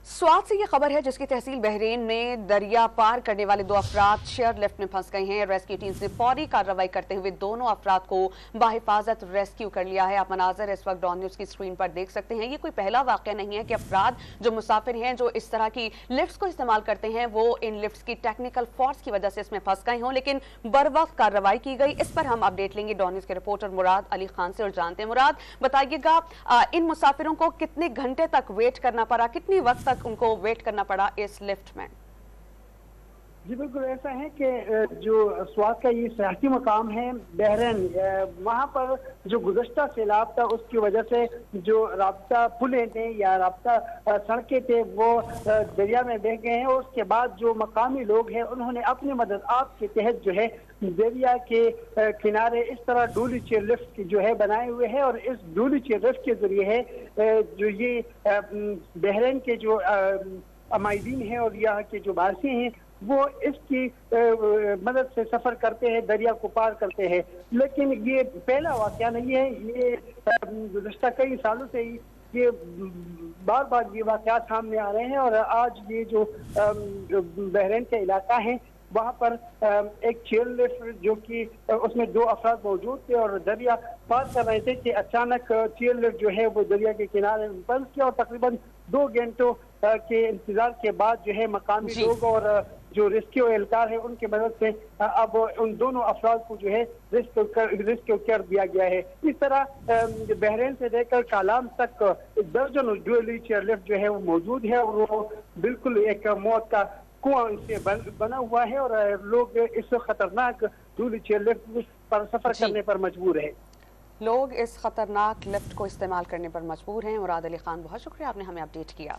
स्वात से ये खबर है जिसकी तहसील बहरीन में दरिया पार करने वाले दो अफराद शेयर लिफ्ट में फंस गए हैं। रेस्क्यू टीम ने फौरी कार्रवाई करते हुए दोनों अफराद को बाहिफाजत रेस्क्यू कर लिया है। आप मनाजर इस वक्त डॉन न्यूज की स्क्रीन पर देख सकते हैं। ये कोई पहला वाकया नहीं है कि अफराद जो मुसाफिर हैं जो इस तरह की लिफ्ट को इस्तेमाल करते हैं वो इन लिफ्ट की टेक्निकल फॉल्ट की वजह से इसमें फंस गए हों, लेकिन बर वक्त कार्रवाई की गई। इस पर हम अपडेट लेंगे डॉन न्यूज के रिपोर्टर मुराद अली खान से और जानते हैं। मुराद, बताइएगा इन मुसाफिरों को कितने घंटे तक वेट करना पड़ा, कितनी वक्त तक उनको वेट करना पड़ा इस लिफ्ट में? जी बिल्कुल ऐसा है कि जो स्वात का ये सियासी मकाम है बहरीन, वहाँ पर जो गुज़श्ता सैलाब था उसकी वजह से जो राब्ता पुलें थे या राब्ता सड़कें थे वो दरिया में बह गए हैं। और उसके बाद जो मकामी लोग हैं उन्होंने अपनी मदद आप के तहत जो है दरिया के किनारे इस तरह डूली चेयर लिफ्ट जो है बनाए हुए हैं। और इस डूली चेयर लिफ्ट के जरिए है जो ये बहरीन के जो अमायदीन हैं और यहाँ के जो बासी हैं वो इसकी मदद से सफर करते हैं, दरिया को पार करते हैं। लेकिन ये पहला वाकया नहीं है, ये गुज़श्ता कई सालों से ही ये बार बार ये वाकया सामने आ रहे हैं। और आज ये जो बहरीन का इलाका है वहाँ पर एक चेयर लिफ्ट जो कि उसमें दो अफराद मौजूद थे और दरिया पार कर रहे थे कि अचानक चेयर लिफ्ट जो है वो दरिया के किनारे में फंस गया। और तकरीबन 2 घंटों के इंतजार के बाद जो है मकामी लोग और जो रेस्क्यू एहलकार है उनकी मदद से अब उन दोनों अफराद को जो है रेस्क्यू कर दिया गया है। इस तरह बहरीन से लेकर कालाम तक दर्जनों डुअली चेयर लिफ्ट जो है वो मौजूद है और वो बिल्कुल एक मौत का कुआं इनसे बना हुआ है और लोग इस खतरनाक डुअली चेयर लिफ्ट पर सफर करने पर मजबूर है। लोग इस खतरनाक लिफ्ट को इस्तेमाल करने पर मजबूर हैं। मुराद अली खान, बहुत शुक्रिया, आपने हमें अपडेट किया।